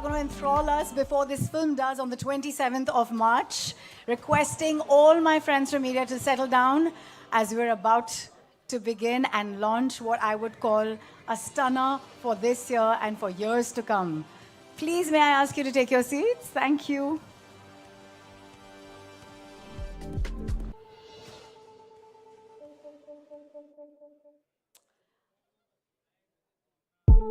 going to enthrall us before this film does on the 27th of March. Requesting all my friends from media to settle down as we're about to begin and launch what I would call a stunner for this year and for years to come. Please, may I ask you to take your seats? Thank you.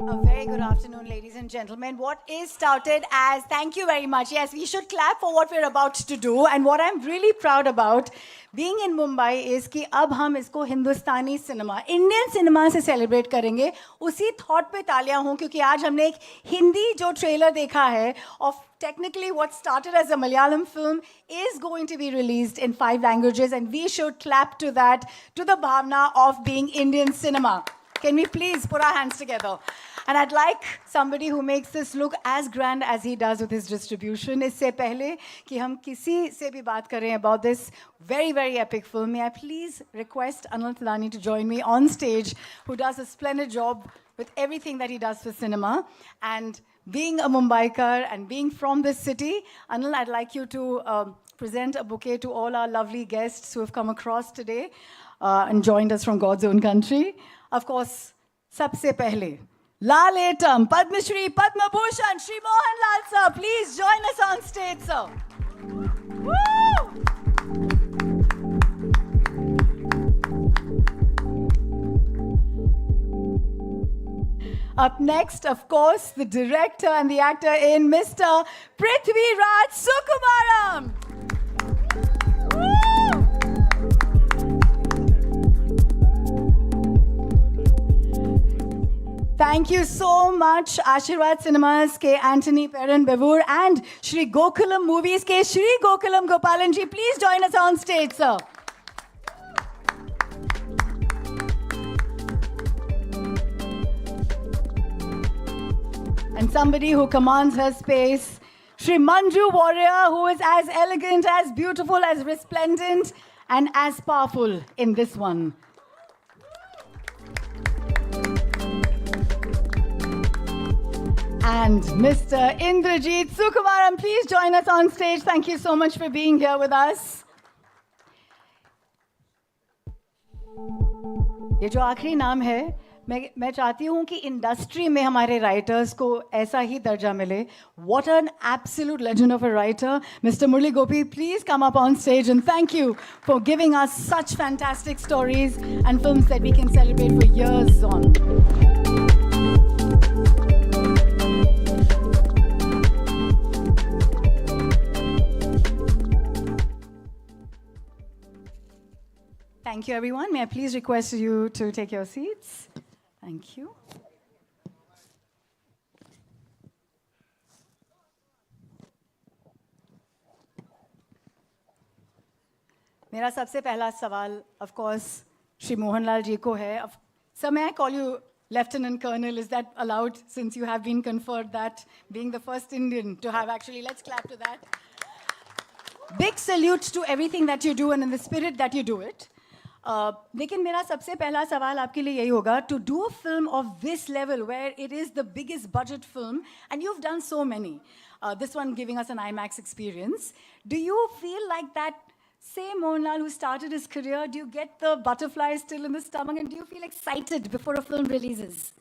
A very good afternoon, ladies and gentlemen. What is touted as, thank you very much. Yes, we should clap for what we're about to do. And what I'm really proud about being in Mumbai is कि अब हम इसको हिंदुस्तानी cinema, Indian cinema से celebrate करेंगे. उसी thought पे तालियां हों क्योंकि आज हमने एक हिंदी जो ट्रेलर देखा है of technically what started as a Malayalam film is going to be released in 5 languages, and we should clap to that, to the bhavna of being Indian cinema. Can we please put our hands together? And I'd like somebody who makes this look as grand as he does with his distribution. इससे पहले कि हम किसी से भी बात करें about this very, very epic film, may I please request Anil Thadani to join me on stage, who does a splendid job with everything that he does for cinema. And being a Mumbaikar and being from this city, Anil, I'd like you to present a bouquet to all our lovely guests who have come across today and joined us from God's own country. Of course, सबसे पहले Laletam, Padma Shri, Padma Bhushan, Shri Mohanlal sir, please join us on stage, sir. Woo! Up next, of course, the director and the actor in Mr. Prithviraj Sukumaran. Thank you so much, Ashirwad Cinemas ke Anthony Perrin Bevur and Shri Gokulam Movies ke Shri Gokulam Gopalanji. Please join us on stage, sir. And somebody who commands her space, Shri Manju Warrior, who is as elegant, as beautiful, as resplendent, and as powerful in this one. And Mr. Indrajit Sukumaran, please join us on stage. Thank you so much for being here with us. ये जो आखिरी नाम है, मैं चाहती हूँ कि industry में हमारे राइटर्स को ऐसा ही दर्जा मिले. What an absolute legend of a writer. Mr. Murali Gopy, please come up on stage and thank you for giving us such fantastic stories and films that we can celebrate for years on. Thank you, everyone. May I please request you to take your seats? Thank you. मेरा सबसे पहला सवाल, of course, Shri Mohanlal ji ko hai. Sir, may I call you Lieutenant Colonel? Is that allowed, since you have been conferred that, being the first Indian to have actually? Let's clap to that. Big salute to everything that you do and in the spirit that you do it. लेकिन मेरा सबसे पहला सवाल आपके लिए यही होगा, to do a film of this level where it is the biggest budget film and you've done so many, this one giving us an IMAX experience, do you feel like that same Mohanlal who started his career, do you get the butterflies still in the stomach and do you feel excited before a film releases?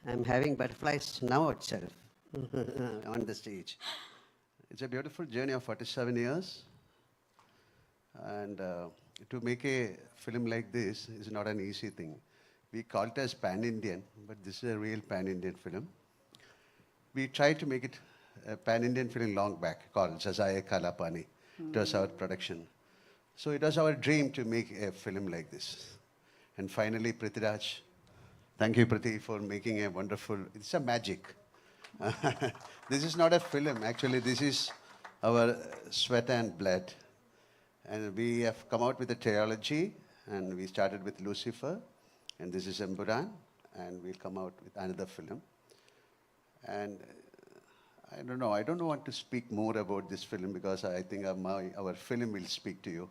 I'm having butterflies now itself on the stage. It's a beautiful journey of 47 years, and to make a film like this is not an easy thing. We call it as pan-Indian, but this is a real pan-Indian film. We tried to make it a pan-Indian film long back, called Jazaye Kalapani. It was our production. So it was our dream to make a film like this. And finally, Prithviraj, thank you, Prithi, for making a wonderful, it's a magic. This is not a film, actually. This is our sweat and blood. And we have come out with a trilogy, and we started with Lucifer, and this is Empuraan, and we'll come out with another film. And I don't want to speak more about this film because I think our film will speak to you.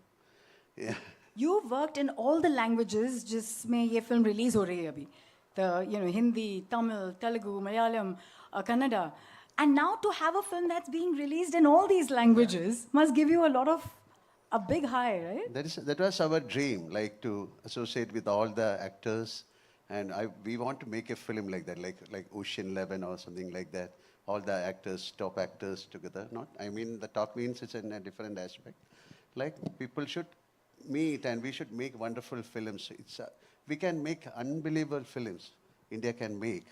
Yeah. You've worked in all the languages जिसमें ये film release हो रही है अभी. The Hindi, Tamil, Telugu, Malayalam, Kannada. And now to have a film that's being released in all these languages must give you a big high, right? That was our dream, like to associate with all the actors, and we want to make a film like that, like Ocean 11 or something like that. All the actors, top actors together. Not, I mean, the top means it's in a different aspect. Like people should meet, and we should make wonderful films. We can make unbelievable films. India can make,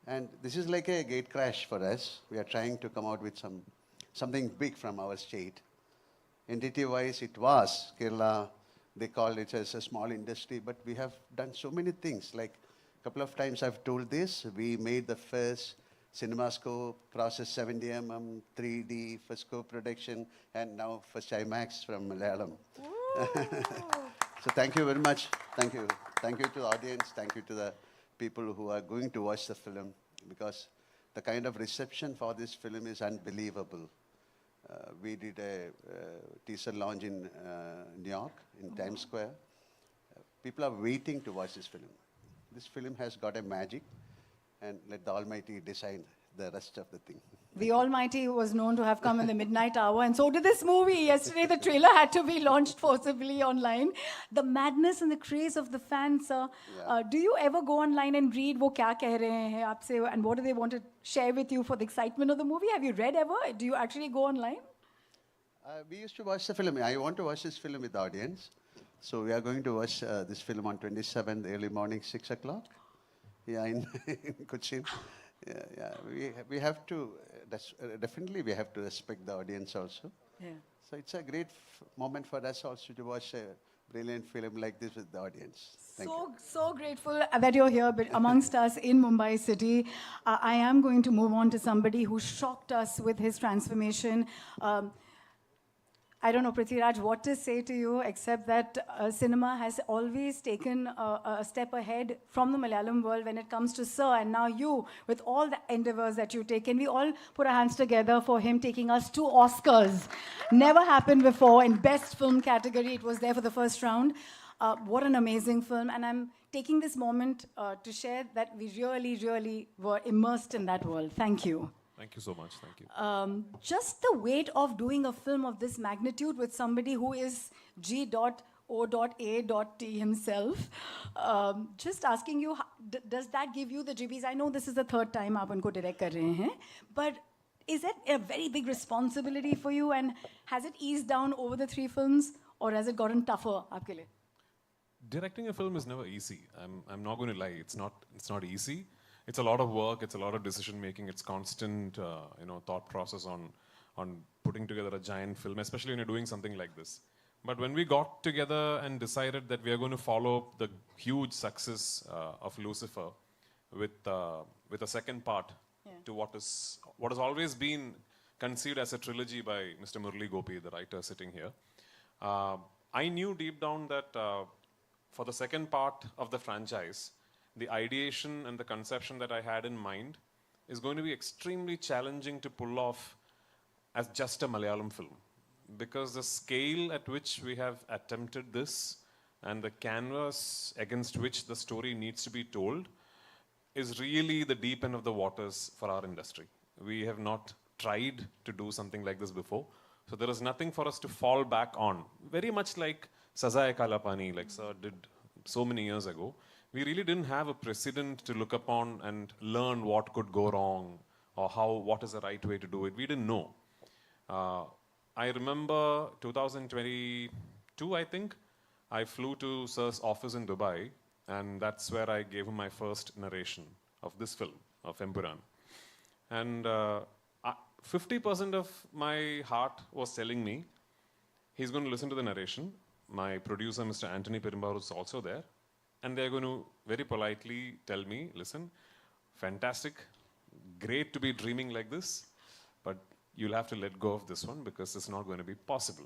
and this is like a gate crash for us. We are trying to come out with something big from our state. Entity-wise, it was Kerala. They called it as a small industry, but we have done so many things. Like a couple of times I've told this, we made the first CinemaScope, process 70 3D, first scope production, and now first IMAX from Malayalam. So thank you very much. Thank you. Thank you to the audience. Thank you to the people who are going to watch the film, because the kind of reception for this film is unbelievable. We did a teaser launch in New York, in Times Square. People are waiting to watch this film. This film has got a magic, and let the Almighty decide the rest of the thing. The Almighty was known to have come in the midnight hour, and so did this movie. Yesterday, the trailer had to be launched forcibly online. The madness and the craze of the fans. Do you ever go online and read wo kya keh rahe hain aapse, and what do they want to share with you for the excitement of the movie? Have you read ever? Do you actually go online? We used to watch the film. I want to watch this film with the audience. So we are going to watch this film on 27th, early morning, 6 o'clock. Yeah, in Cochin. Yeah. We have to, definitely we have to respect the audience also. Yeah. So it's a great moment for us also to watch a brilliant film like this with the audience. Thank you. So grateful that you're here amongst us in Mumbai city. I am going to move on to somebody who shocked us with his transformation. I don't know, Prithviraj, what to say to you, except that cinema has always taken a step ahead from the Malayalam world when it comes to Sir, and now you, with all the endeavors that you take. Can we all put our hands together for him taking us to Oscars? Never happened before. In Best Film category, it was there for the first round. What an amazing film. And I'm taking this moment to share that we really, really were immersed in that world. Thank you. Thank you so much. Thank you. Just the weight of doing a film of this magnitude with somebody who is G.O.A.T himself. Just asking you, does that give you the jibbies? I know this is the third time aap unko direct kar rahe hain, but is it a very big responsibility for you, and has it eased down over the 3 films, or has it gotten tougher aapke liye? Directing a film is never easy. I'm not going to lie. It's not easy. It's a lot of work. It's a lot of decision making. It's constant, thought process on putting together a giant film, especially when you're doing something like this. But when we got together and decided that we are going to follow the huge success of Lucifer with a second part to what has always been conceived as a trilogy by Mr. Murali Gopy, the writer sitting here, I knew deep down that for the second part of the franchise, the ideation and the conception that I had in mind is going to be extremely challenging to pull off as just a Malayalam film. Because the scale at which we have attempted this and the canvas against which the story needs to be told is really the deep end of the waters for our industry. We have not tried to do something like this before. So there is nothing for us to fall back on. Very much like Saza Kalapani, like Sir did so many years ago. We really didn't have a precedent to look upon and learn what could go wrong or what is the right way to do it. We didn't know. I remember 2022, I think, I flew to Sir's office in Dubai, and that's where I gave him my first narration of this film, of Empuraan. And 50% of my heart was telling me, he's going to listen to the narration. My producer, Mr. Anthony Perumbavoor, is also there. And they're going to very politely tell me, listen, fantastic, great to be dreaming like this, but you'll have to let go of this one because it's not going to be possible.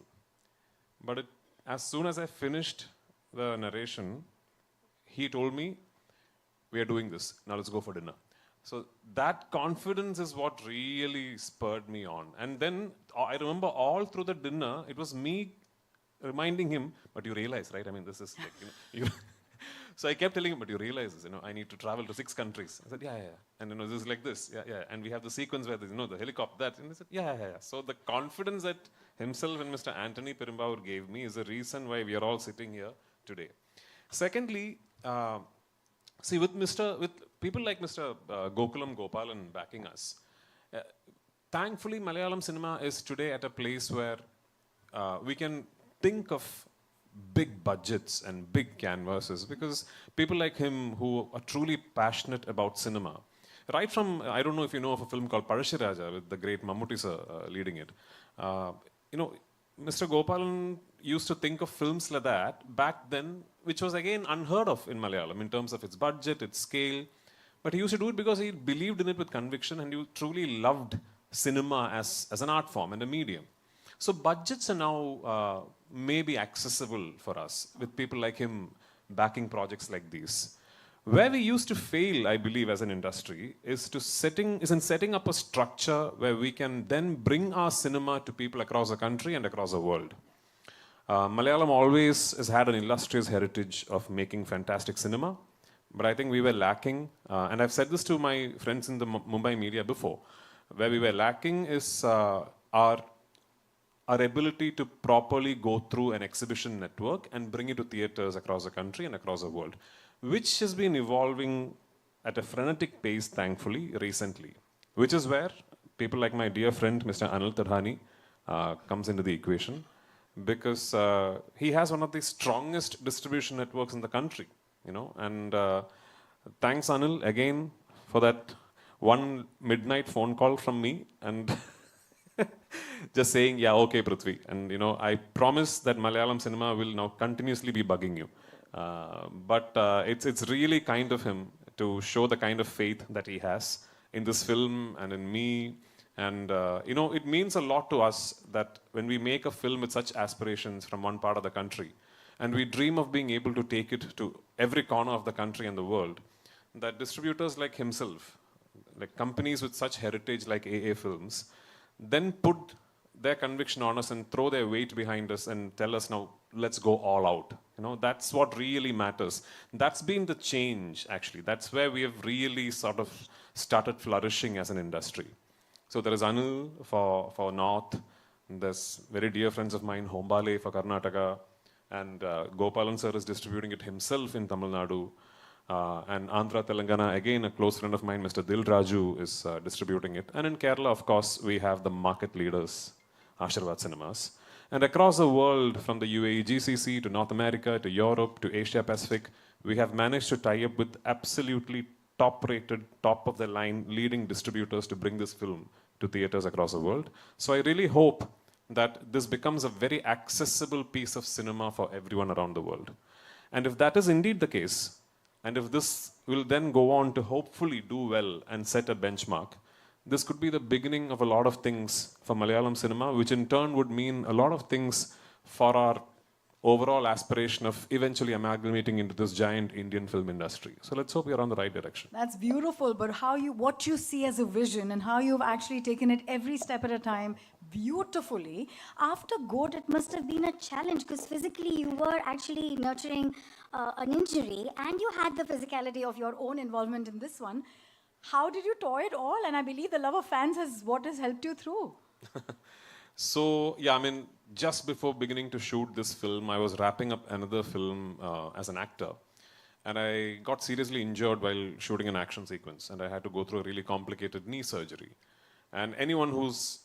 But as soon as I finished the narration, he told me, we are doing this, now let's go for dinner. So that confidence is what really spurred me on. And then I remember all through the dinner, it was me reminding him, but you realize, right? I mean, this is like, So I kept telling him, but you realize this, I need to travel to 6 countries. I said, yeah. And this is like this, yeah. And we have the sequence where there's, the helicopter, that. And he said, yeah. So the confidence that himself and Mr. Anthony Perumbavoor gave me is the reason why we are all sitting here today. Secondly, see, with people like Mr. Gokulam Gopalan backing us, thankfully Malayalam cinema is today at a place where we can think of big budgets and big canvases because people like him who are truly passionate about cinema, right from, I don't know if you know of a film called Parashiraja with the great Mammootty sir leading it. Mr. Gopalan used to think of films like that back then, which was again unheard of in Malayalam in terms of its budget, its scale. But he used to do it because he believed in it with conviction and he truly loved cinema as an art form and a medium. So budgets are now maybe accessible for us with people like him backing projects like these. Where we used to fail, I believe, as an industry is in setting up a structure where we can then bring our cinema to people across the country and across the world. Malayalam always has had an illustrious heritage of making fantastic cinema, but I think we were lacking, and I've said this to my friends in the Mumbai media before, where we were lacking is our ability to properly go through an exhibition network and bring it to theaters across the country and across the world, which has been evolving at a frenetic pace, thankfully, recently, which is where people like my dear friend, Mr. Anil Tadhani, comes into the equation, because he has one of the strongest distribution networks in the country, and thanks, Anil, again, for that one midnight phone call from me, and just saying, yeah, okay, Prithvi. And, I promise that Malayalam cinema will now continuously be bugging you. But it's really kind of him to show the kind of faith that he has in this film and in me. And, it means a lot to us that when we make a film with such aspirations from one part of the country, and we dream of being able to take it to every corner of the country and the world, that distributors like himself, like companies with such heritage like AA Films, then put their conviction on us and throw their weight behind us and tell us, now let's go all out. That's what really matters. That's been the change, actually. That's where we have really sort of started flourishing as an industry. So there is Anil for North, there's very dear friends of mine, Hombale for Karnataka, and Gopalan sir is distributing it himself in Tamil Nadu. And Andhra Telangana, again, a close friend of mine, Mr. Dil Raju, is distributing it. And in Kerala, of course, we have the market leaders, Ashirwad Cinemas. And across the world, from the UAE GCC to North America to Europe to Asia Pacific, we have managed to tie up with absolutely top-rated, top-of-the-line leading distributors to bring this film to theaters across the world. So I really hope that this becomes a very accessible piece of cinema for everyone around the world. And if that is indeed the case, and if this will then go on to hopefully do well and set a benchmark, this could be the beginning of a lot of things for Malayalam cinema, which in turn would mean a lot of things for our overall aspiration of eventually amalgamating into this giant Indian film industry. So let's hope we are on the right direction. That's beautiful, but what you see as a vision and how you've actually taken it every step at a time beautifully. After GOAT, it must have been a challenge because physically you were actually nurturing an injury and you had the physicality of your own involvement in this one. How did you toy it all? And I believe the love of fans is what has helped you through. So, yeah, just before beginning to shoot this film, I was wrapping up another film as an actor. And I got seriously injured while shooting an action sequence. And I had to go through a really complicated knee surgery. And anyone who's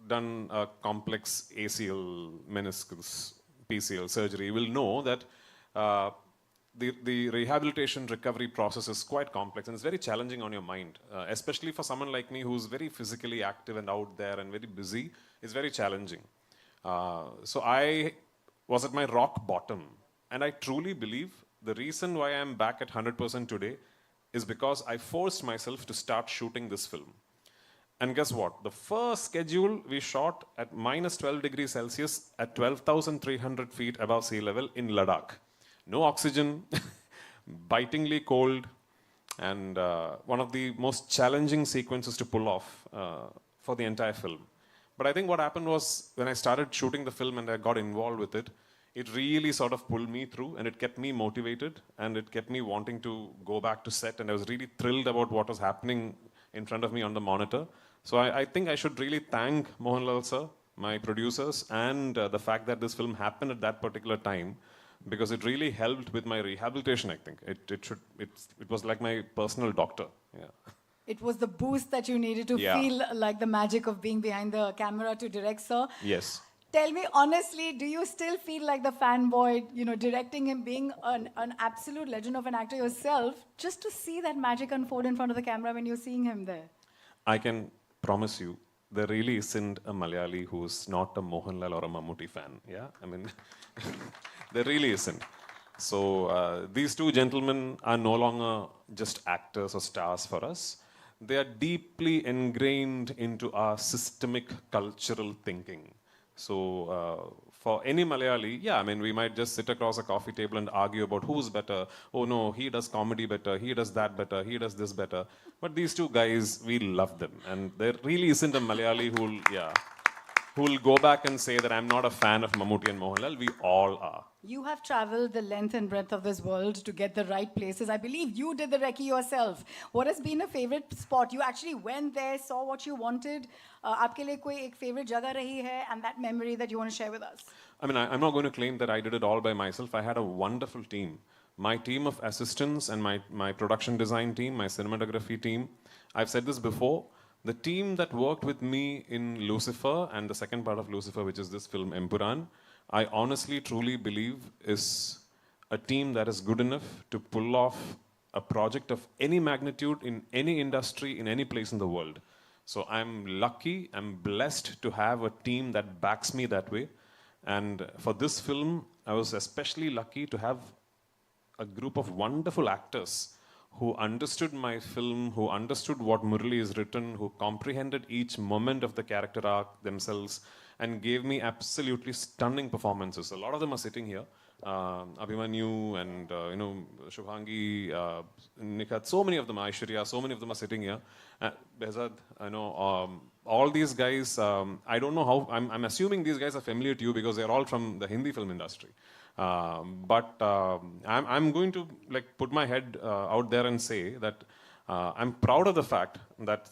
done a complex ACL, meniscus, PCL surgery will know that the rehabilitation recovery process is quite complex and it's very challenging on your mind, especially for someone like me who's very physically active and out there and very busy. It's very challenging. So I was at my rock bottom, and I truly believe the reason why I'm back at 100% today is because I forced myself to start shooting this film. And guess what? The first schedule we shot at minus 12 degrees Celsius at 12,300 feet above sea level in Ladakh. No oxygen, bitingly cold, and one of the most challenging sequences to pull off for the entire film. But I think what happened was when I started shooting the film and I got involved with it, it really sort of pulled me through, and it kept me motivated, and it kept me wanting to go back to set, and I was really thrilled about what was happening in front of me on the monitor. So I think I should really thank Mohanlal sir, my producers, and the fact that this film happened at that particular time, because it really helped with my rehabilitation. I think it was like my personal doctor. Yeah. It was the boost that you needed to Yeah. feel like the magic of being behind the camera to direct, sir. Yes. Tell me honestly, do you still feel like the fanboy, directing him, being an absolute legend of an actor yourself, just to see that magic unfold in front of the camera when you're seeing him there? I can promise you, there really isn't a Malayali who's not a Mohanlal or a Mammootty fan. Yeah, I mean, there really isn't. So these two gentlemen are no longer just actors or stars for us. They are deeply ingrained into our systemic cultural thinking. So for any Malayali, yeah, I mean, we might just sit across a coffee table and argue about who's better. Oh no, he does comedy better, he does that better, he does this better. But these two guys, we love them. And there really isn't a Malayali who will go back and say that I'm not a fan of Mammootty and Mohanlal. We all are. You have traveled the length and breadth of this world to get the right places. I believe you did the recce yourself. What has been a favorite spot? You actually went there, saw what you wanted. आपके लिए कोई एक favorite जगह रही है, and that memory that you want to share with us? I mean, I'm not going to claim that I did it all by myself. I had a wonderful team. My team of assistants and my production design team, my cinematography team. I've said this before. The team that worked with me in Lucifer and the second part of Lucifer, which is this film Empuraan, I honestly, truly believe is a team that is good enough to pull off a project of any magnitude in any industry, in any place in the world. So I'm lucky, I'm blessed to have a team that backs me that way. And for this film, I was especially lucky to have a group of wonderful actors who understood my film, who understood what Murali has written, who comprehended each moment of the character arc themselves, and gave me absolutely stunning performances. A lot of them are sitting here. Abhimanyu and, Shubhangi, Nikhat, so many of them, Aishwarya, so many of them are sitting here. Behzad, all these guys, I don't know how, I'm assuming these guys are familiar to you because they're all from the Hindi film industry. But I'm going to put my head out there and say that I'm proud of the fact that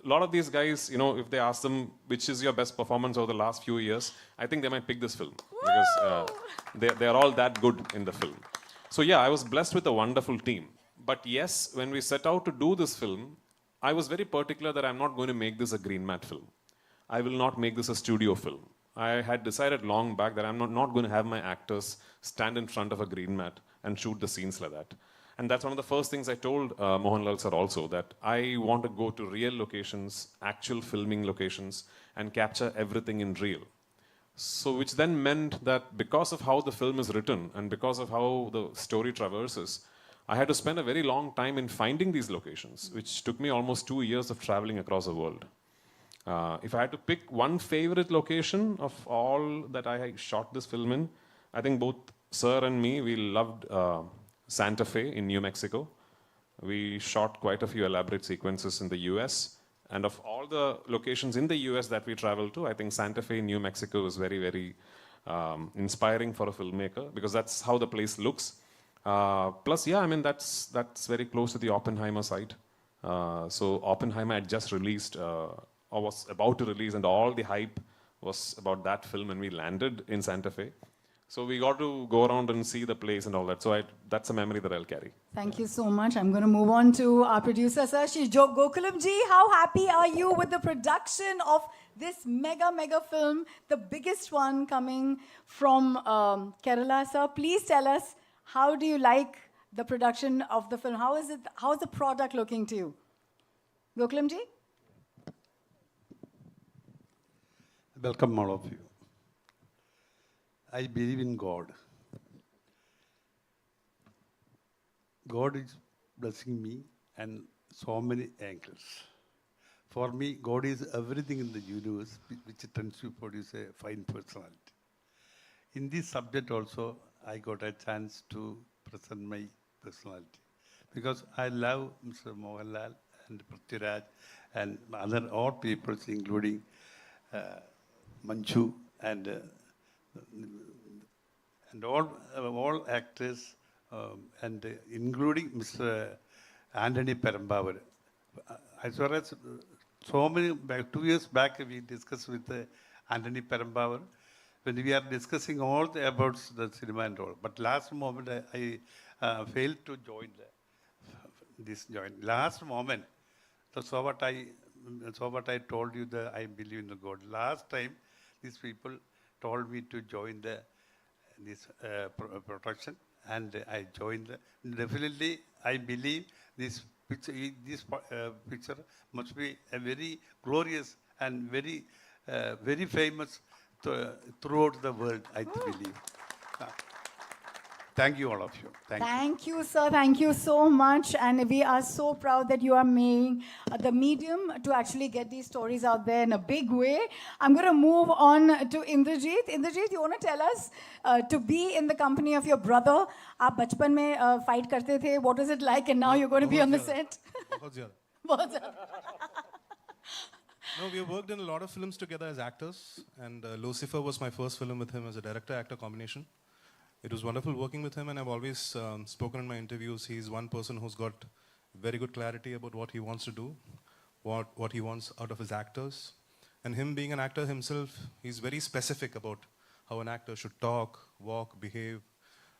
a lot of these guys, if they ask them which is your best performance over the last few years, I think they might pick this film because they're all that good in the film. So yeah, I was blessed with a wonderful team. But yes, when we set out to do this film, I was very particular that I'm not going to make this a green mat film. I will not make this a studio film. I had decided long back that I'm not going to have my actors stand in front of a green mat and shoot the scenes like that. And that's one of the first things I told Mohanlal sir also, that I want to go to real locations, actual filming locations, and capture everything in real. So which then meant that because of how the film is written and because of how the story traverses, I had to spend a very long time in finding these locations, which took me almost 2 years of traveling across the world. If I had to pick one favorite location of all that I shot this film in, I think both sir and me, we loved Santa Fe in New Mexico. We shot quite a few elaborate sequences in the US. And of all the locations in the US that we traveled to, I think Santa Fe in New Mexico was very, very inspiring for a filmmaker because that's how the place looks. Plus, yeah, I mean, that's very close to the Oppenheimer site. So Oppenheimer had just released, or was about to release, and all the hype was about that film, and we landed in Santa Fe. So we got to go around and see the place and all that. So that's a memory that I'll carry. Thank you so much. I'm going to move on to our producer, sir. Gokulam ji, how happy are you with the production of this mega film, the biggest one coming from Kerala, sir? Please tell us, how do you like the production of the film? How is the product looking to you? Gokulam ji? Welcome, all of you. I believe in God. God is blessing me and so many angles. For me, God is everything in the universe which tends to produce a fine personality. In this subject also, I got a chance to present my personality because I love Mr. Mohanlal and Prithviraj and other all people, including Manju and and all actors, and including Mr. Anthony Perambavar. As far as so many, 2 years back, we discussed with Anthony Perambavar when we are discussing all about the cinema and all. But last moment, I failed to join this join. Last moment, so what I told you that I believe in the God. Last time, these people told me to join this production, and I joined. Definitely, I believe this picture must be a very glorious and very famous throughout the world, I believe. Uh, Thank you, all of you. Thank you. Thank you, sir. Thank you so much. And we are so proud that you are making the medium to actually get these stories out there in a big way. I'm going to move on to Indrajit. Indrajit, you want to tell us to be in the company of your brother? आप बचपन में fight करते थे. What was it like? And now you're going to be on the set. बहुत ज़्यादा. बहुत ज़्यादा. No, we have worked in a lot of films together as actors, and Lucifer was my first film with him as a director-actor combination. It was wonderful working with him, and I've always spoken in my interviews. He's one person who's got very good clarity about what he wants to do, what he wants out of his actors. And him being an actor himself, he's very specific about how an actor should talk, walk, behave.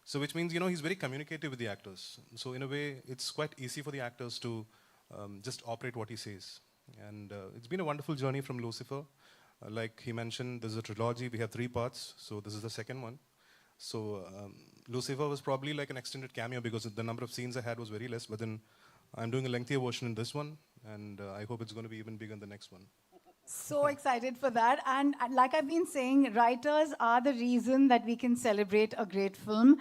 So which means, he's very communicative with the actors. So in a way, it's quite easy for the actors to just operate what he says. And it's been a wonderful journey from Lucifer. Like he mentioned, there's a trilogy. We have 3 parts. So this is the second one. So Lucifer was probably like an extended cameo because the number of scenes I had was very less. But then I'm doing a lengthier version in this one. And I hope it's going to be even bigger in the next one. So excited for that. And like I've been saying, writers are the reason that we can celebrate a great film.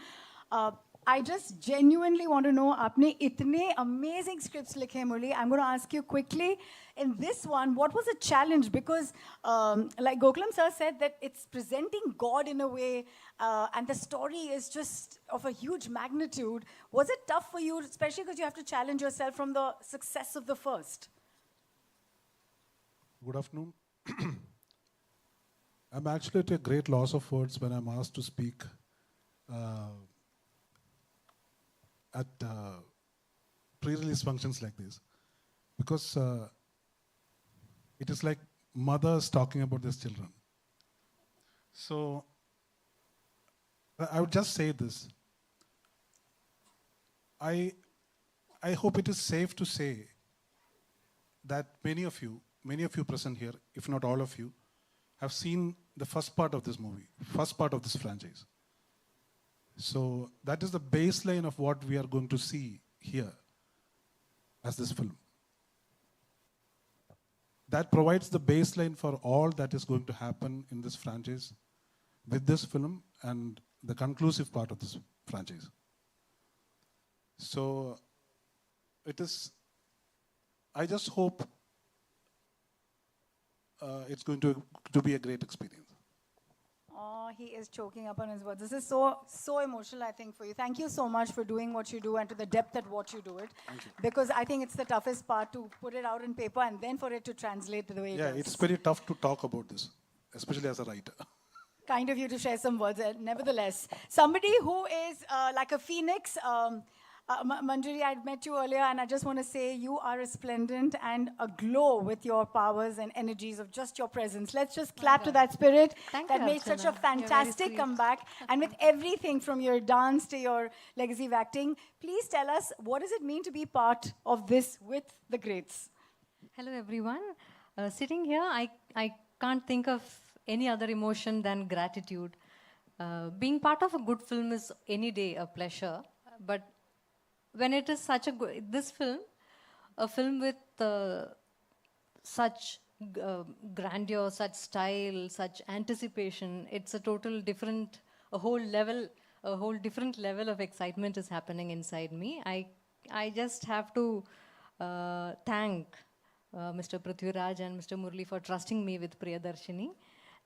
I just genuinely want to know, आपने इतने amazing scripts लिखे हैं, Murali. I'm going to ask you quickly, in this one, what was the challenge? Because like Gokulam sir said, that it's presenting God in a way, and the story is just of a huge magnitude. Was it tough for you, especially because you have to challenge yourself from the success of the first? Good afternoon. I'm actually at a great loss of words when I'm asked to speak at pre-release functions like this, because it is like mothers talking about their children. So I would just say this. I hope it is safe to say that many of you present here, if not all of you, have seen the first part of this movie, first part of this franchise. So that is the baseline of what we are going to see here as this film. That provides the baseline for all that is going to happen in this franchise with this film and the conclusive part of this franchise. So it is, I just hope it's going to be a great experience. Oh, he is choking up on his words. This is so emotional, I think, for you. Thank you so much for doing what you do and to the depth at what you do it. Thank you. Because I think it's the toughest part to put it out in paper and then for it to translate the way it Yeah, does. it's very tough to talk about this, especially as a writer. Kind of you to share some words. Nevertheless, somebody who is like a phoenix, Manjuri, I met you earlier, and I just want to say you are resplendent and aglow with your powers and energies of just your presence. Let's just clap to that spirit Thank that you, made such a Archana. You're very fantastic sweet. comeback. And with everything from your dance to your legacy of acting, please tell us, what does it mean to be part of this with the greats? Hello, everyone. Sitting here, I can't think of any other emotion than gratitude. Being part of a good film is any day a pleasure, but when it is such a good, this film, a film with such grandeur, such style, such anticipation, it's a total different, a whole different level of excitement is happening inside me. I just have to thank Mr. Prithviraj and Mr. Murali for trusting me with Priyadarshini,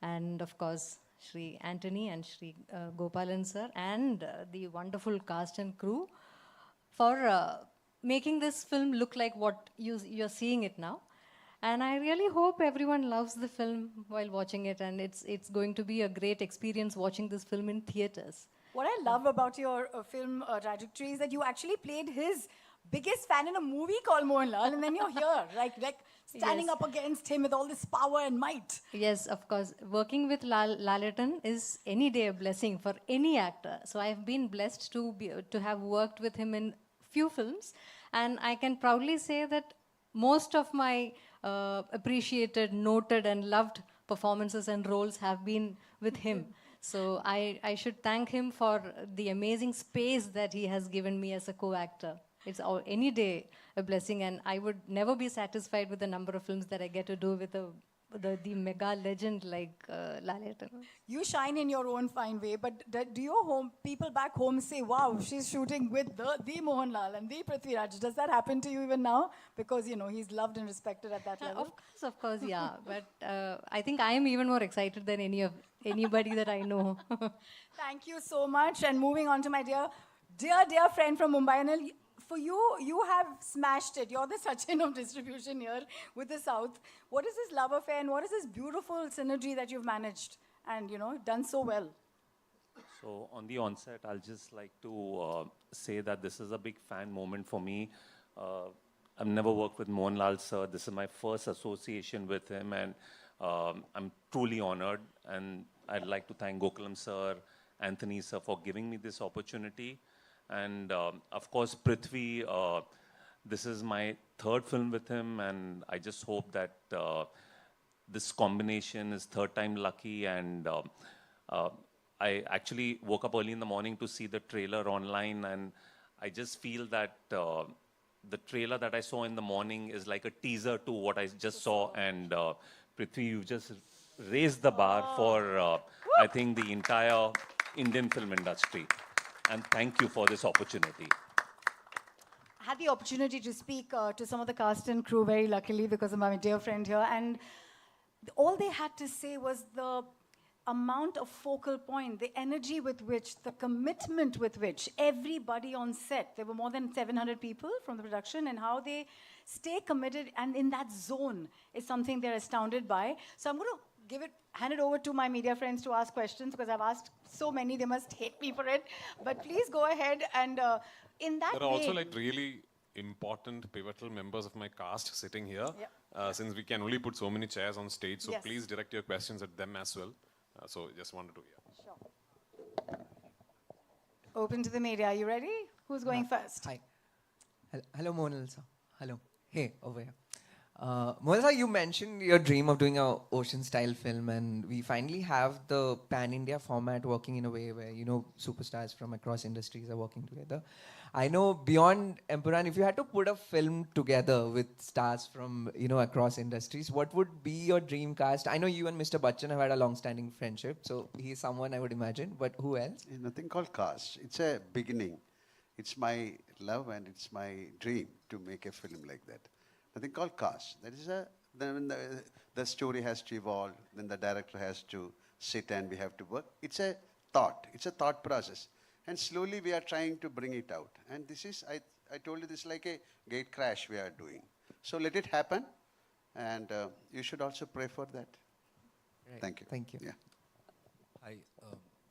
and of course Shri Anthony and Shri Gopalan sir and the wonderful cast and crew for making this film look like what you're seeing it now. And I really hope everyone loves the film while watching it, and it's going to be a great experience watching this film in theaters. What I love about your film trajectory is that you actually played his biggest fan in a movie called Mohanlal, and then you're here, like standing Yes. up against him with all this power and might. Yes, of course. Working with Lalaton is any day a blessing for any actor. So I've been blessed to have worked with him in few films, and I can proudly say that most of my appreciated, noted, and loved performances and roles have been with him. So I should thank him for the amazing space that he has given me as a co-actor. It's any day a blessing, and I would never be satisfied with the number of films that I get to do with the mega legend like Lalaton. You shine in your own fine way, but do your people back home say, wow, she's shooting with the Mohanlal and the Prithviraj? Does that happen to you even now? Because, he's loved and respected at that level. Of course, yeah. But I think I am even more excited than anybody that I know. Thank you so much. And moving on to my dear friend from Mumbai, Anil, for you, you have smashed it. You're the Sachin of distribution here with the South. What is this love affair and what is this beautiful synergy that you've managed and, done so well? So on the onset, I'll just like to say that this is a big fan moment for me. I've never worked with Mohanlal sir. This is my first association with him, and I'm truly honored. And I'd like to thank Gokulam sir, Anthony sir for giving me this opportunity. And of course, Prithvi, this is my third film with him, and I just hope that this combination is third time lucky. And I actually woke up early in the morning to see the trailer online, and I just feel that the trailer that I saw in the morning is like a teaser to what I just saw. And Prithvi, you just raised the bar for, I think, the entire Indian film industry. And thank you for this opportunity. I had the opportunity to speak to some of the cast and crew very luckily because of my dear friend here. And all they had to say was the amount of focal point, the energy with which, the commitment with which everybody on set, there were more than 700 people from the production, and how they stay committed and in that zone is something they're astounded by. So I'm going to hand it over to my media friends to ask questions because I've asked so many, they must hate me for it. But please go ahead and in that There are also vein- like really important, pivotal members of my cast sitting here. Yep. Since we can only put so many chairs on stage, so Yes. please direct your questions at them as well. So just wanted to, yeah. Open to the media. Are you ready? Who's going first? Hi. Hello, Mohanlal sir. Hello. Hey, over here. Mohanlal sir, you mentioned your dream of doing a ocean-style film, and we finally have the pan-India format working in a way where, superstars from across industries are working together. I know beyond Empuraan, if you had to put a film together with stars from, across industries, what would be your dream cast? I know you and Mr. Bachchan have had a long-standing friendship, so he's someone I would imagine, but who else? There's nothing called cast. It's a beginning. It's my love and it's my dream to make a film like that. Nothing called cast. That is then the story has to evolve, then the director has to sit and we have to work. It's a thought. It's a thought process. And slowly we are trying to bring it out. And this is, I told you, this is like a gate crash we are doing. So let it happen. And you should also pray for that. Right. Thank you. Thank you. Yeah. I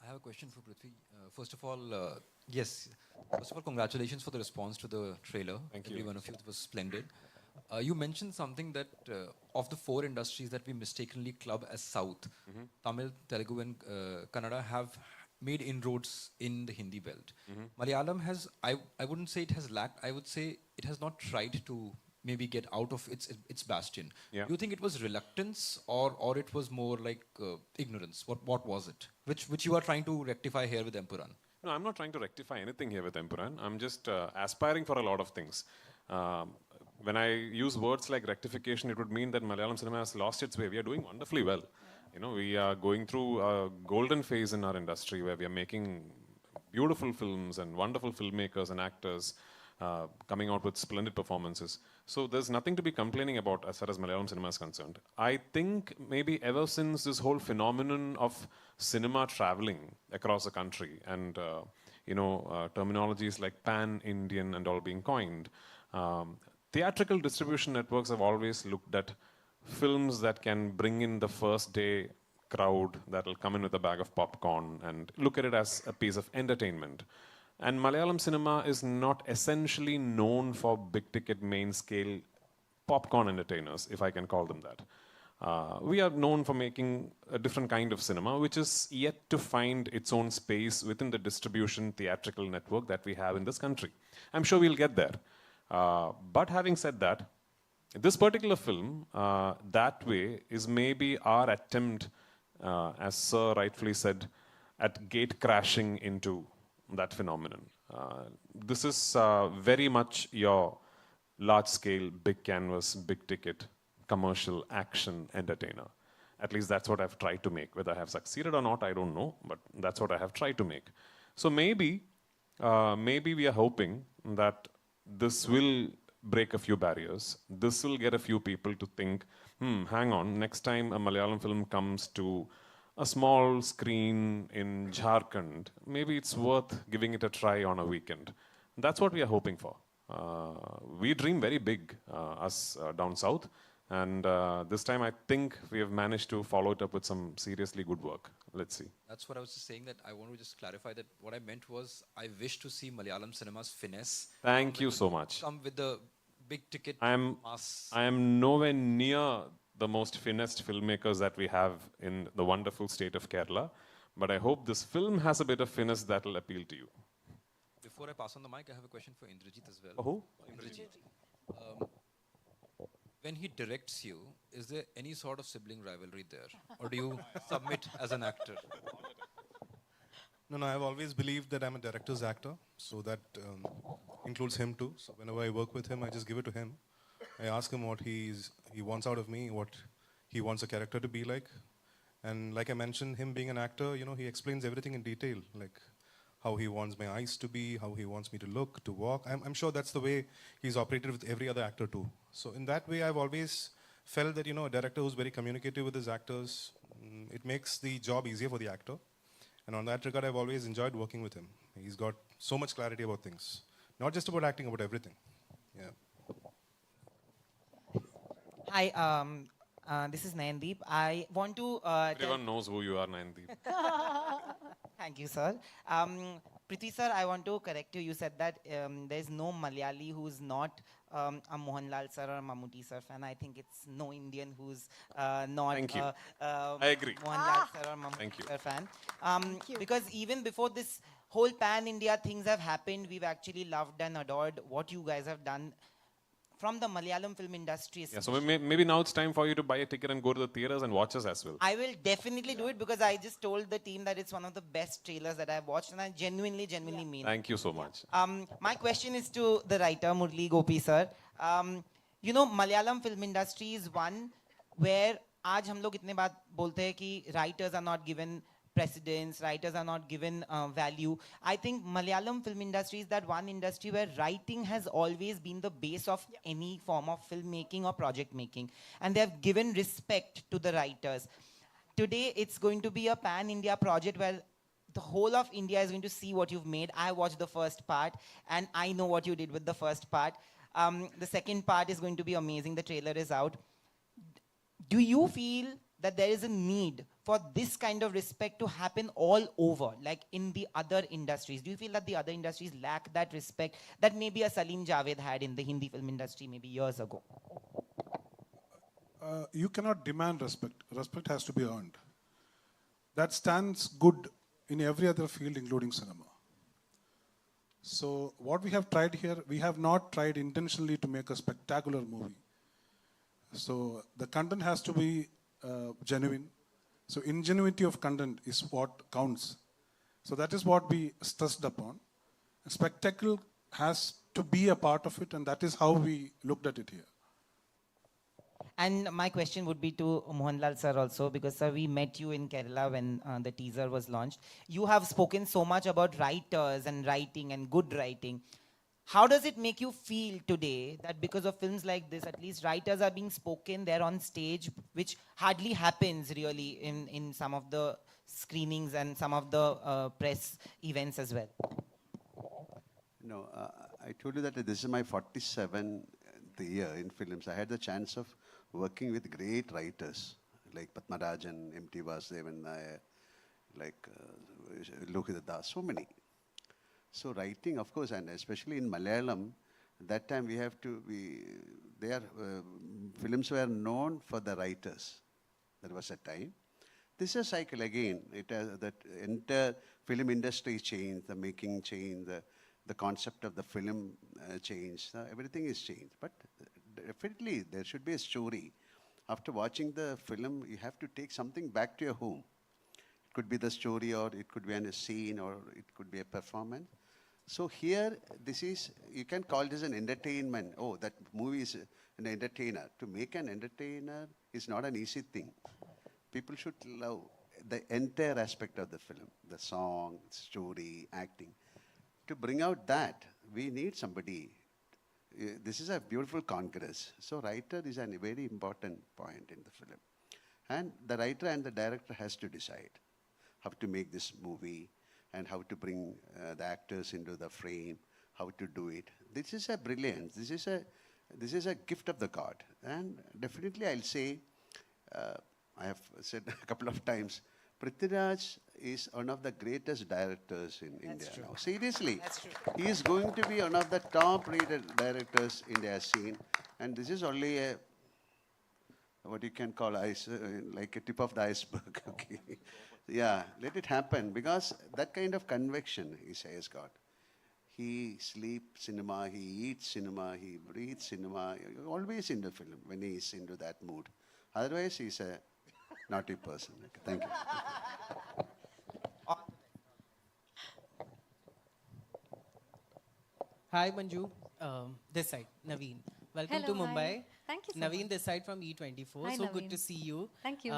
have a question for Prithvi. First of all, congratulations for the response to the trailer. Thank you. Every one of you, it was splendid. You mentioned something that of the four industries that we mistakenly club as South, Tamil, Telugu, and Kannada have made inroads in the Hindi belt. Malayalam has, I wouldn't say it has lacked, I would say it has not tried to maybe get out of its bastion. Yeah. Do you think it was reluctance or it was more like ignorance? What was it? Which you are trying to rectify here with Empuraan? No, I'm not trying to rectify anything here with Empuraan. I'm just aspiring for a lot of things. When I use words like rectification, it would mean that Malayalam cinema has lost its way. We are doing wonderfully well. We are going through a golden phase in our industry where we are making beautiful films and wonderful filmmakers and actors coming out with splendid performances. So there's nothing to be complaining about as far as Malayalam cinema is concerned. I think maybe ever since this whole phenomenon of cinema traveling across the country and terminologies like pan-Indian and all being coined, theatrical distribution networks have always looked at films that can bring in the first day crowd that will come in with a bag of popcorn and look at it as a piece of entertainment. And Malayalam cinema is not essentially known for big ticket main scale popcorn entertainers, if I can call them that. We are known for making a different kind of cinema, which is yet to find its own space within the distribution theatrical network that we have in this country. I'm sure we'll get there. But having said that, this particular film, that way, is maybe our attempt, as Sir rightfully said, at gate crashing into that phenomenon. This is very much your large scale, big canvas, big ticket, commercial action entertainer. At least that's what I've tried to make. Whether I have succeeded or not, I don't know, but that's what I have tried to make. So maybe we are hoping that this will break a few barriers. This will get a few people to think, hang on, next time a Malayalam film comes to a small screen in Jharkhand, maybe it's worth giving it a try on a weekend. That's what we are hoping for. We dream very big, us down south. And this time I think we have managed to follow it up with some seriously good work. Let's see. That's what I was just saying, that I want to just clarify that what I meant was I wish to see Malayalam cinema's finesse. Thank you so much. Come with the big ticket I am nowhere near the most finessed filmmakers that we have in the wonderful state of Kerala. But I hope this film has a bit of finesse that will appeal to you. Before I pass on the mic, I have a question for Indrajit as well. Who? Indrajit. When he directs you, is there any sort of sibling rivalry there? Or do you submit as an actor? No, I've always believed that I'm a director's actor, so that includes him too. So whenever I work with him, I just give it to him. I ask him what he wants out of me, what he wants a character to be like. And like I mentioned, him being an actor, he explains everything in detail, like how he wants my eyes to be, how he wants me to look, to walk. I'm sure that's the way he's operated with every other actor too. So in that way, I've always felt that, a director who's very communicative with his actors, it makes the job easier for the actor. And on that regard, I've always enjoyed working with him. He's got so much clarity about things. Not just about acting, about everything. Yeah. Hi, this is Nayandeep. I want to... Everyone knows who you are, Nayandeep. Thank you, sir. Prithvi sir, I want to correct you. You said that there's no Malayali who's not a Mohanlal sir or a Mammootty sir fan. I think it's no Indian who's not Thank you. I agree. Mohanlal sir or Mammootty sir fan. Because even before this whole pan-India things have happened, we've actually loved and adored what you guys have done from the Malayalam film industry. Yeah, so maybe now it's time for you to buy a ticket and go to the theaters and watch us as well. I will definitely do it because I just told the team that it's one of the best trailers that I've watched, and I genuinely mean it. Thank you so much. My question is to the writer, Murali Gopy sir. Malayalam film industry is one where आज हम लोग इतने बात बोलते हैं कि writers are not given precedence, writers are not given value. I think Malayalam film industry is that one industry where writing has always been the base of any form of filmmaking or project making. And they have given respect to the writers. Today, it's going to be a pan-India project where the whole of India is going to see what you've made. I watched the first part, and I know what you did with the first part. The second part is going to be amazing. The trailer is out. Do you feel that there is a need for this kind of respect to happen all over, like in the other industries? Do you feel that the other industries lack that respect that maybe a Salim Javed had in the Hindi film industry maybe years ago? You cannot demand respect. Respect has to be earned. That stands good in every other field, including cinema. So what we have tried here, we have not tried intentionally to make a spectacular movie. So the content has to be genuine. So ingenuity of content is what counts. So that is what we stressed upon. Spectacle has to be a part of it, and that is how we looked at it here. And my question would be to Mohanlal sir also, because sir, we met you in Kerala when the teaser was launched. You have spoken so much about writers and writing and good writing. How does it make you feel today that because of films like this, at least writers are being spoken there on stage, which hardly happens really in some of the screenings and some of the press events as well? No, I told you that this is my 47th year in films. I had the chance of working with great writers, like Padmarajan, M.T. Vasudevan Nair, like Lohita Das, so many. So writing, of course, and especially in Malayalam, that time we have to be, films were known for the writers. There was a time. This is a cycle again. It has that entire film industry changed, the making changed, the concept of the film changed. Everything is changed. But definitely there should be a story. After watching the film, you have to take something back to your home. It could be the story, or it could be a scene, or it could be a performance. So here, this is, you can call this an entertainment. Oh, that movie is an entertainer. To make an entertainer is not an easy thing. People should love the entire aspect of the film, the song, story, acting. To bring out that, we need somebody. This is a beautiful congress. So writer is a very important point in the film. And the writer and the director has to decide how to make this movie and how to bring the actors into the frame, how to do it. This is a brilliance. This is a gift of the God. And definitely I'll say, I have said a couple of times, Prithviraj is one of the greatest directors in India now. Seriously. That's true. He is going to be one of the top-rated directors India has seen. And this is only a, what you can call like a tip of the iceberg. Okay. Yeah, let it happen, because that kind of conviction he has got. He sleeps cinema, he eats cinema, he breathes cinema, always in the film when he is into that mood. Otherwise, he's a naughty person. Okay, thank you. Hi, Manju. This side, Naveen. Welcome to Hello, hi. Mumbai. Thank you so Naveen, much. this side from E24. Hi, So good to Naveen. see you. Thank you.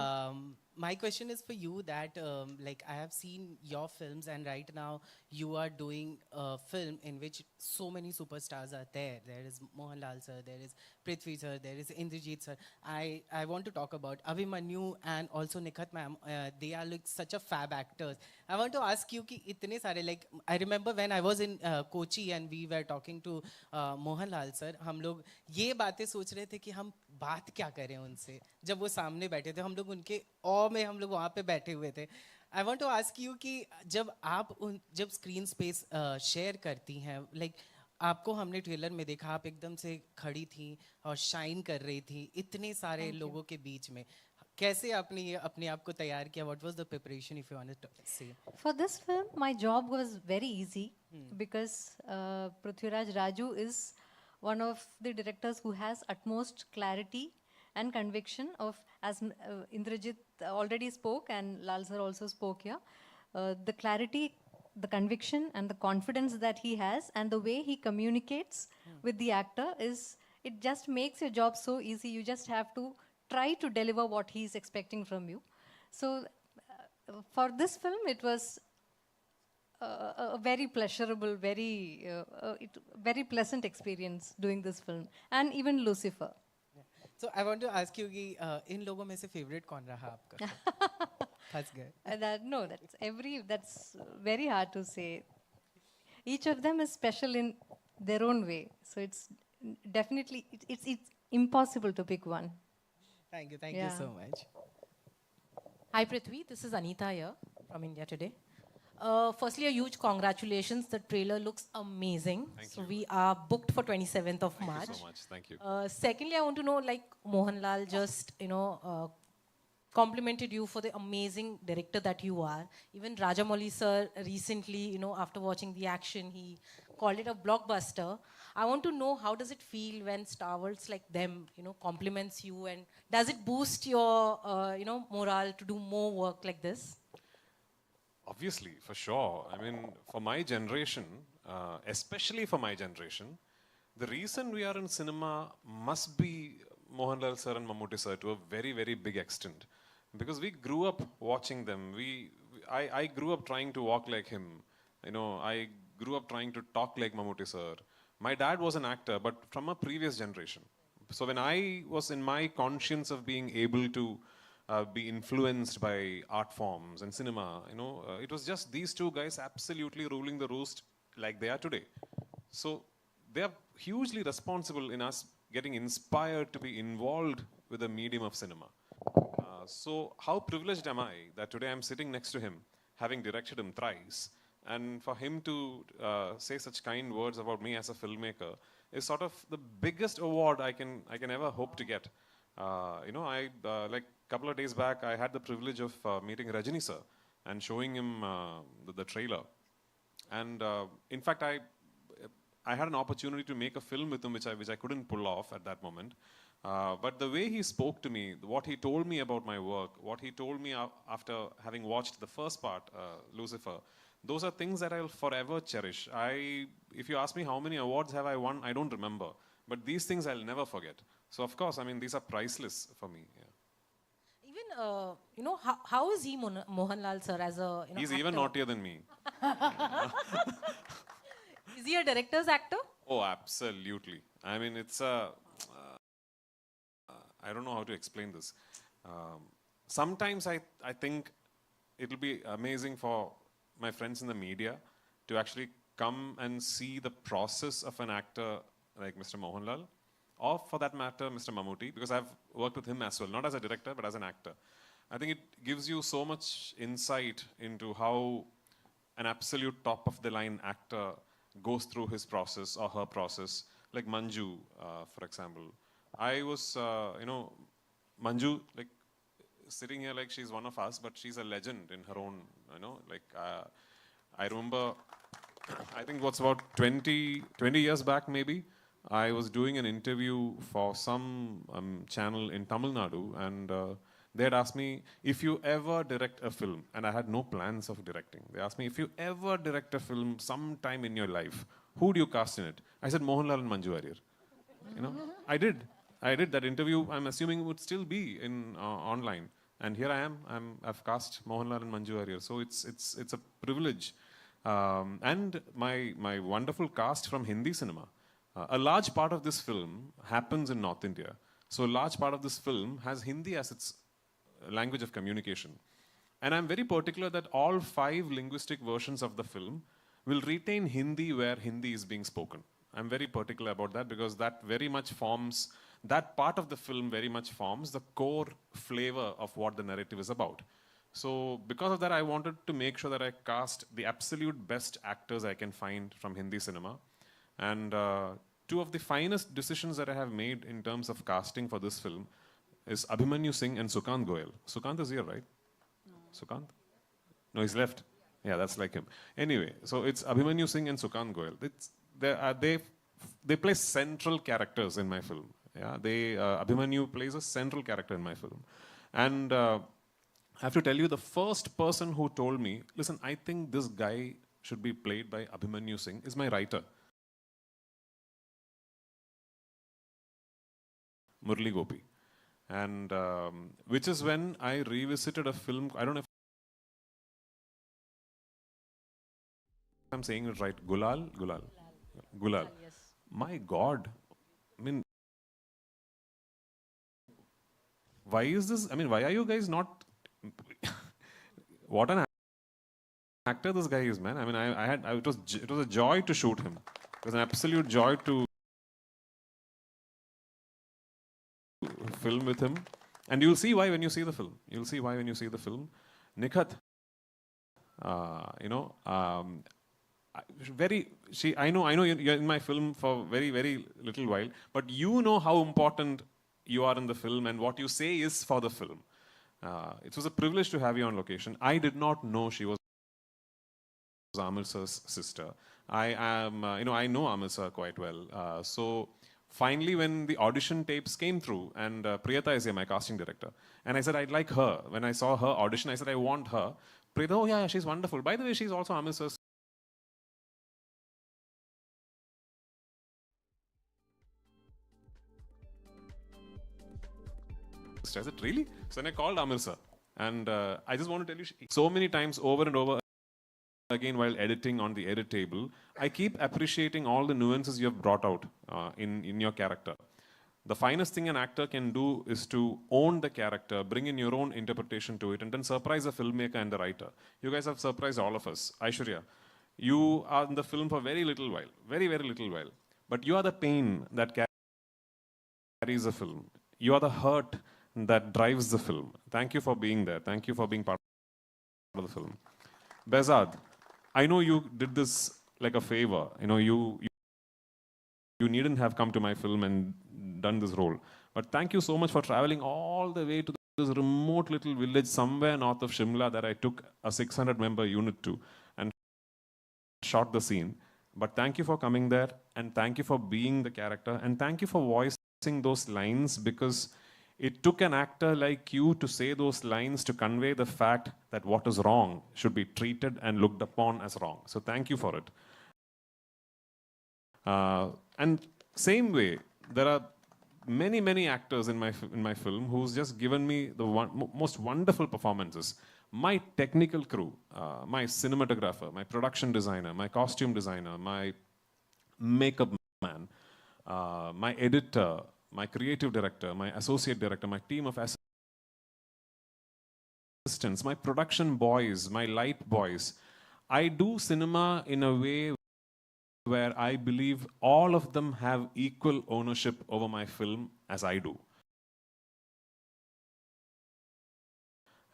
My question is for you that, like, I have seen your films, and right now you are doing a film in which so many superstars are there. There is Mohanlal sir, there is Prithvi sir, there is Indrajit sir. I want to talk about Abhimanyu and also Nikhat ma'am. They are like such a fab actors. I want to ask you ki itne sare, like, I remember when I was in Kochi and we were talking to Mohanlal sir, हम लोग ये बातें सोच रहे थे कि हम बात क्या करें उनसे जब वो सामने बैठे थे हम लोग उनके ऑ में हम लोग वहाँ पे बैठे हुए थे I want to ask you कि जब स्क्रीन स्पेस शेयर करती हैं लाइक आपको हमने ट्रेलर में देखा आप एकदम से खड़ी थी और शाइन कर रही थी इतने सारे लोगों के बीच में कैसे आपने ये अपने आप को तैयार किया what was the preparation if you want to say For this film, my job was very easy because Prithviraj Raju is one of the directors who has utmost clarity and conviction of, as Indrajit already spoke and Lal sir also spoke here, the clarity, the conviction and the confidence that he has and the way he communicates with the actor is, it just makes your job so easy. You just have to try to deliver what he's expecting from you. So for this film, it was a very pleasurable, very pleasant experience doing this film, and even Lucifer. So I want to ask you कि इन लोगों में से favorite कौन रहा आपका? फंस गए. No, that's very hard to say. Each of them is special in their own way, so it's definitely it's impossible to pick one. Thank you Yeah. so much. Hi Prithvi, this is Anita here from India Today. Firstly, a huge congratulations. The trailer looks amazing. Thank We are booked for 27th of March. Thank you so much. Thank you. Secondly, I want to know, like Mohanlal just, complimented you for the amazing director that you are. Even Rajamouli sir recently, after watching the action, he called it a blockbuster. I want to know, how does it feel when stalwarts like them, compliments you, and does it boost your, morale to do more work like this? Obviously, for sure. I mean, for my generation, especially for my generation, the reason we are in cinema must be Mohanlal sir and Mammootty sir to a very, very big extent. Because we grew up watching them. I grew up trying to walk like him. I grew up trying to talk like Mammootty sir. My dad was an actor, but from a previous generation. So when I was in my conscience of being able to be influenced by art forms and cinema, it was just these two guys absolutely ruling the roost like they are today. So they are hugely responsible in us getting inspired to be involved with the medium of cinema. So how privileged am I that today I'm sitting next to him, having directed him thrice, and for him to say such kind words about me as a filmmaker is sort of the biggest award I can ever hope to get. I like a couple of days back, I had the privilege of meeting Rajini sir and showing him the trailer. And in fact, I had an opportunity to make a film with him, which I couldn't pull off at that moment. But the way he spoke to me, what he told me about my work, what he told me after having watched the first part, Lucifer, those are things that I'll forever cherish. If you ask me how many awards have I won, I don't remember. But these things I'll never forget. So of course, I mean, these are priceless for me. Yeah. Even, how is he Mohanlal sir as a, He's even naughtier than me. Is he a director's actor? Oh, absolutely. I mean, it's a... I don't know how to explain this. Sometimes I think it'll be amazing for my friends in the media to actually come and see the process of an actor like Mr. Mohanlal, or for that matter, Mr. Mammootty, because I've worked with him as well, not as a director, but as an actor. I think it gives you so much insight into how an absolute top-of-the-line actor goes through his process or her process, like Manju, for example. I was, Manju, like, sitting here like she's one of us, but she's a legend in her own, I remember, I think what's about 20 years back maybe, I was doing an interview for some channel in Tamil Nadu, and they had asked me, if you ever direct a film, and I had no plans of directing, they asked me, if you ever direct a film sometime in your life, who do you cast in it? I said, Mohanlal and Manju Warrior. I did that interview. I'm assuming it would still be in online, and here I am. I've cast Mohanlal and Manju Warrior, so it's a privilege. And my wonderful cast from Hindi cinema. A large part of this film happens in North India, so a large part of this film has Hindi as its language of communication. And I'm very particular that all 5 linguistic versions of the film will retain Hindi where Hindi is being spoken. I'm very particular about that because that very much forms, that part of the film very much forms the core flavor of what the narrative is about. So because of that, I wanted to make sure that I cast the absolute best actors I can find from Hindi cinema. And 2 of the finest decisions that I have made in terms of casting for this film is Abhimanyu Singh and Sukant Goyal. Sukant is here, right? No. Sukant? No, he's left. Yeah, that's like him. Anyway, so it's Abhimanyu Singh and Sukant Goyal. They play central characters in my film. Yeah, Abhimanyu plays a central character in my film. And I have to tell you, the first person who told me, listen, I think this guy should be played by Abhimanyu Singh is my writer, Murali Gopy. And which is when I revisited a film, I don't know if I'm saying it right, Gulal. Yes. My God, I mean, why is this? I mean, why are you guys not? What an actor this guy is, man. I mean, it was a joy to shoot him. It was an absolute joy to film with him, and you'll see why when you see the film. You'll see why when you see the film. Nikhat, I know you're in my film for very, very little while, but you know how important you are in the film and what you say is for the film. It was a privilege to have you on location. I did not know she was Amir sir's sister. I know Amir sir quite well. So finally, when the audition tapes came through, and Priyata is here, my casting director, and I said, I'd like her. When I saw her audition, I said, I want her. Priyata, oh yeah, she's wonderful. By the way, she's also Amir sir's sister. I said, really? So then I called Amir sir. And I just want to tell you, so many times over and over again while editing on the edit table, I keep appreciating all the nuances you have brought out in your character. The finest thing an actor can do is to own the character, bring in your own interpretation to it, and then surprise the filmmaker and the writer. You guys have surprised all of us. Aishwarya, you are in the film for very little while, very, very little while. But you are the pain that carries the film. You are the hurt that drives the film. Thank you for being there. Thank you for being part of the film. Behzad, I know you did this like a favor. You needn't have come to my film and done this role. But thank you so much for traveling all the way to this remote little village somewhere north of Shimla that I took a 600-member unit to and shot the scene. But thank you for coming there, and thank you for being the character, and thank you for voicing those lines, because it took an actor like you to say those lines to convey the fact that what is wrong should be treated and looked upon as wrong. So thank you for it. And same way, there are many actors in my film who's just given me the most wonderful performances. My technical crew, my cinematographer, my production designer, my costume designer, my makeup man, my editor, my creative director, my associate director, my team of assistants, my production boys, my light boys. I do cinema in a way where I believe all of them have equal ownership over my film as I do.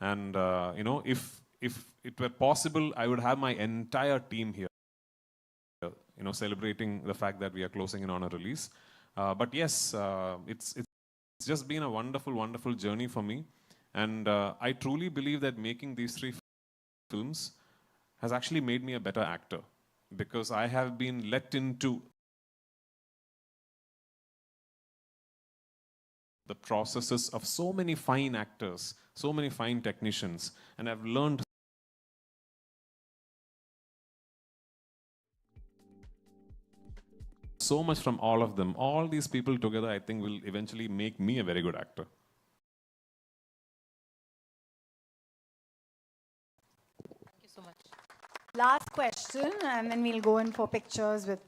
And if it were possible, I would have my entire team here, celebrating the fact that we are closing in on a release. But yes, it's just been a wonderful journey for me. And I truly believe that making these 3 films has actually made me a better actor, because I have been let into the processes of so many fine actors, so many fine technicians, and I've learned so much from all of them. All these people together, I think, will eventually make me a very good actor. Thank you so much. Last question, and then we'll go in for pictures with.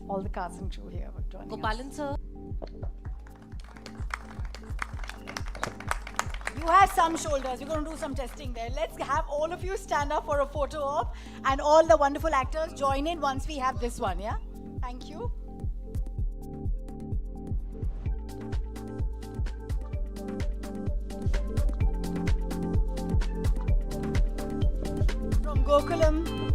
All the cast and crew here joining us. Gopalan sir. You have some shoulders. We're going to do some testing there. Let's have all of you stand up for a photo op, and all the wonderful actors join in once we have this one, yeah? Thank you. From Gokulam.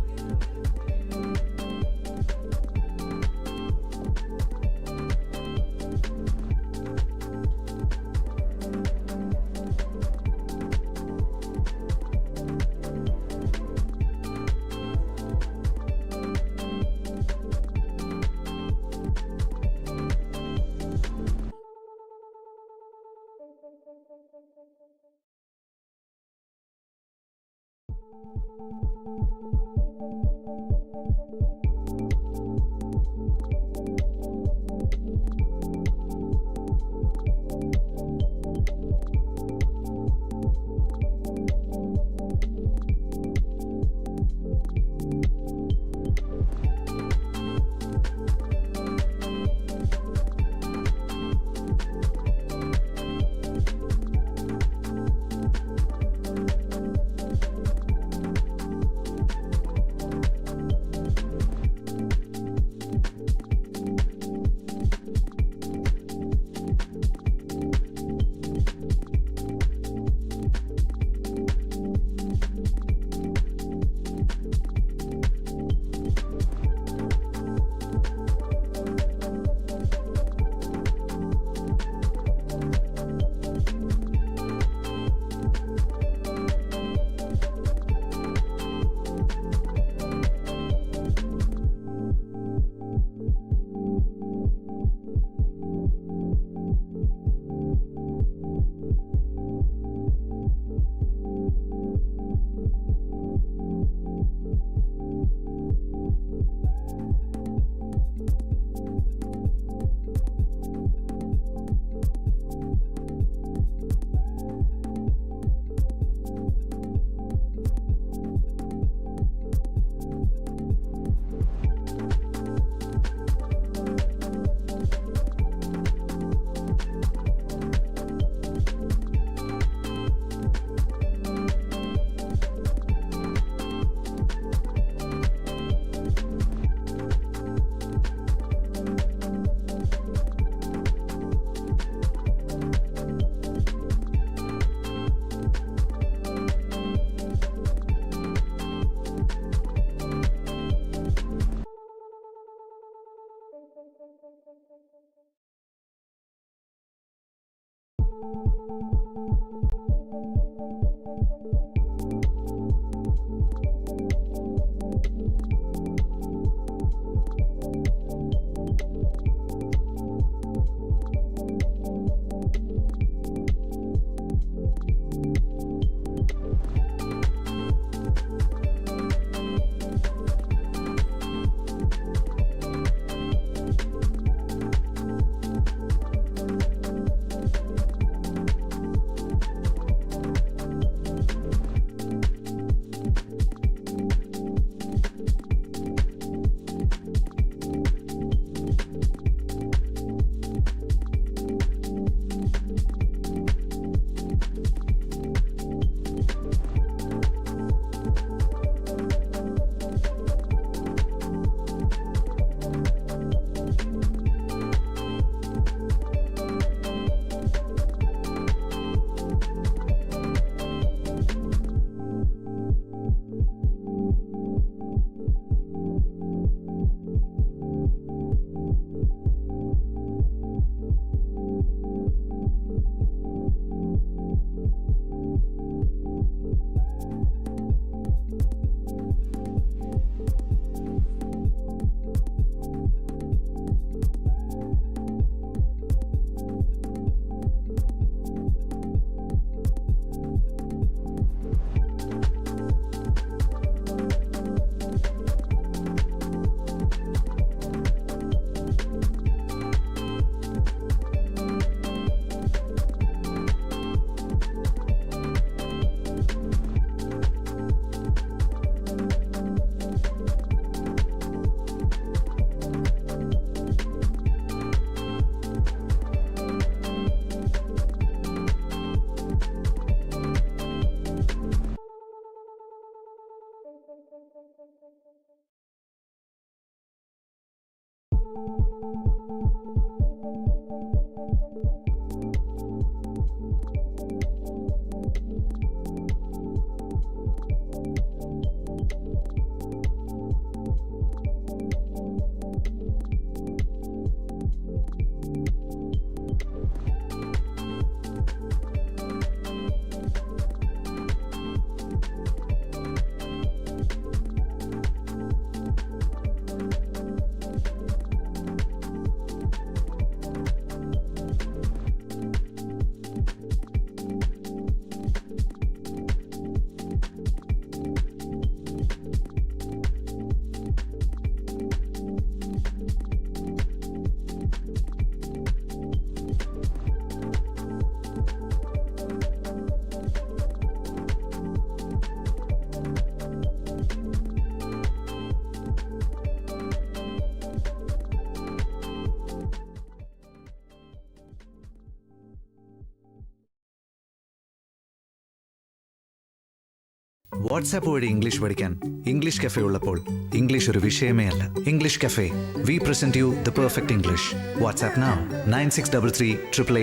WhatsApp വഴി English പഠിക്കാൻ English cafe ഉള്ളപ്പോൾ English ഒരു വിഷയമേ അല്ല. English cafe, we present you the perfect English. WhatsApp now 9633 888